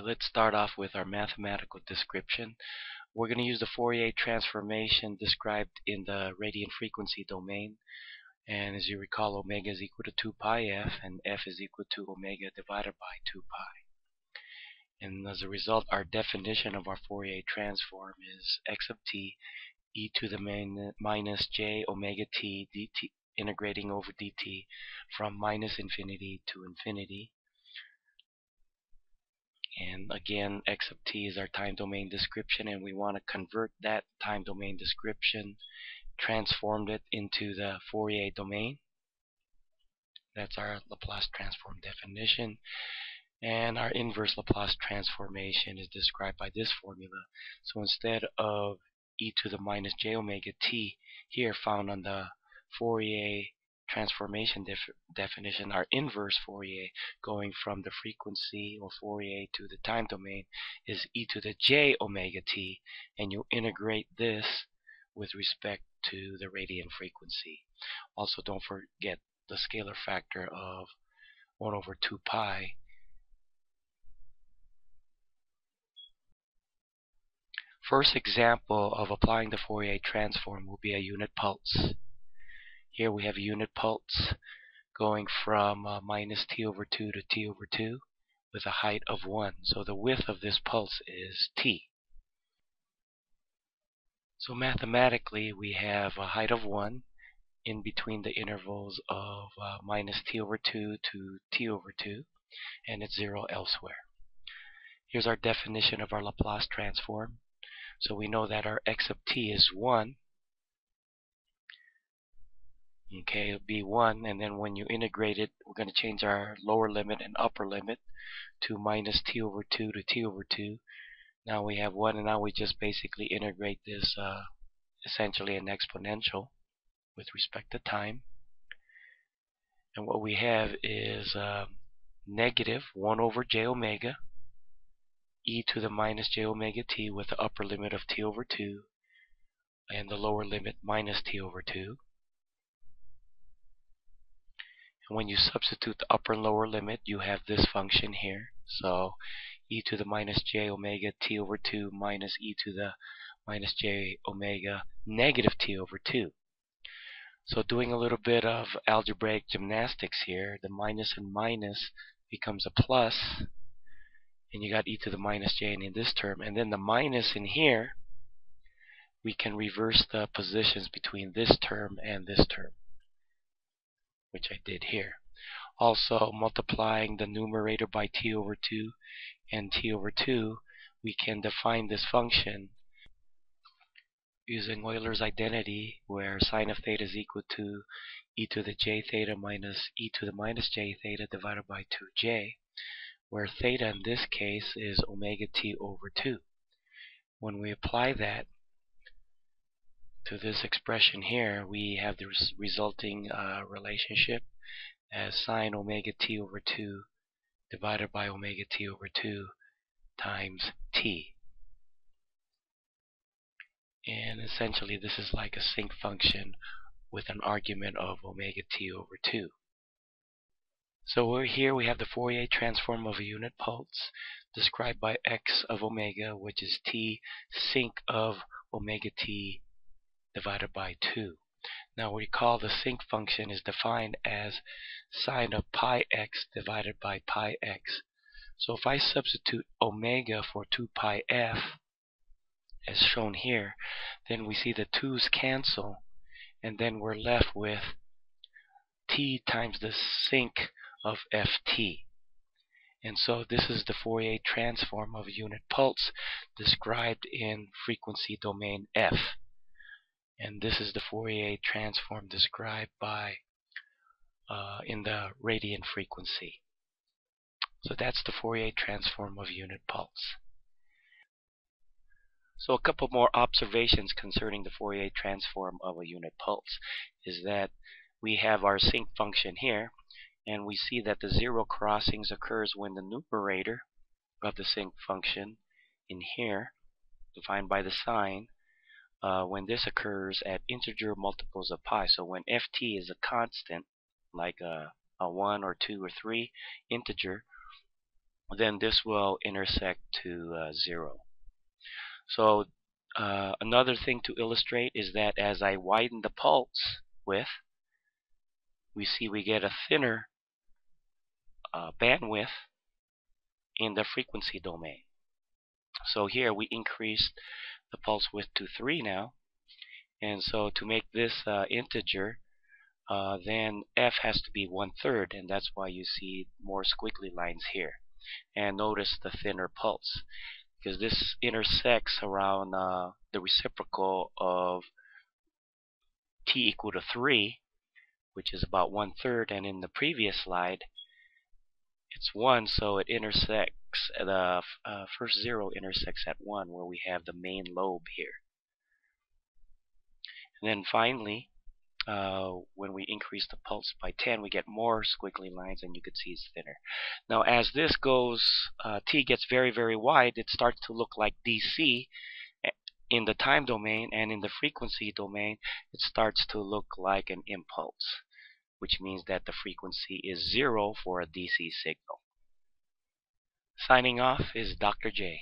let's start off with our mathematical description. We're going to use the Fourier transformation described in the radian frequency domain. And as you recall, omega is equal to 2 pi f, and f is equal to omega divided by 2 pi. And as a result, our definition of our Fourier transform is x of t e to the minus j omega t dt, integrating over dt from minus infinity to infinity. And again, x of t is our time domain description, and we want to convert that time domain description, transform it into the Fourier domain. That's our Laplace transform definition. And our inverse Laplace transformation is described by this formula. So instead of e to the minus j omega t here found on the Fourier transformation definition, our inverse Fourier going from the frequency or Fourier to the time domain is e to the j omega t, and you integrate this with respect to the radian frequency. Also, don't forget the scalar factor of 1 over 2 pi. First example of applying the Fourier transform will be a unit pulse. Here we have a unit pulse going from minus t over 2 to t over 2 with a height of 1. So the width of this pulse is t. So mathematically we have a height of 1 in between the intervals of minus t over 2 to t over 2, and it's 0 elsewhere. Here's our definition of our Laplace transform. So we know that our x of t is 1. Okay, it'll be 1, and then when you integrate it, we're going to change our lower limit and upper limit to minus t over 2 to t over 2. Now we have 1, and now we just basically integrate this essentially an exponential with respect to time. And what we have is negative 1 over j omega e to the minus j omega t with the upper limit of t over 2 and the lower limit minus t over 2. And when you substitute the upper and lower limit, you have this function here. So e to the minus j omega t over 2 minus e to the minus j omega negative t over 2. So doing a little bit of algebraic gymnastics here, the minus and minus becomes a plus, and you got e to the minus j in this term, and then the minus in here, we can reverse the positions between this term and this term, which I did here. Also, multiplying the numerator by t over 2 and t over 2, we can define this function using Euler's identity, where sine of theta is equal to e to the j theta minus e to the minus j theta divided by 2j, where theta in this case is omega t over 2. When we apply that to this expression here, we have the resulting relationship as sine omega t over 2 divided by omega t over 2 times t. And essentially this is like a sinc function with an argument of omega t over 2. So here we have the Fourier transform of a unit pulse described by x of omega, which is t sinc of omega t divided by 2. Now recall the sinc function is defined as sine of pi x divided by pi x. So if I substitute omega for 2 pi f, as shown here, then we see the 2's cancel, and then we're left with t times the sinc of ft. And so this is the Fourier transform of a unit pulse described in frequency domain f. And this is the Fourier transform described by in the radian frequency. So that's the Fourier transform of a unit pulse. So a couple more observations concerning the Fourier transform of a unit pulse is that we have our sinc function here, and we see that the zero crossings occurs when the numerator of the sinc function in here, defined by the sign, when this occurs at integer multiples of pi. So when ft is a constant, like a 1 or 2 or 3 integer, then this will intersect to 0. So another thing to illustrate is that as I widen the pulse width, we see we get a thinner bandwidth in the frequency domain. So here we increased the pulse width to 3 now, and so to make this integer, then f has to be 1/3, and that's why you see more squiggly lines here. And notice the thinner pulse, because this intersects around the reciprocal of t equal to 3, which is about 1/3, and in the previous slide it's 1, so it intersects, the first 0 intersects at 1, where we have the main lobe here. And then finally, when we increase the pulse by 10, we get more squiggly lines, and you can see it's thinner. Now as this goes, t gets very, very wide, it starts to look like DC in the time domain, and in the frequency domain it starts to look like an impulse, which means that the frequency is 0 for a DC signal. Signing off is Dr. J.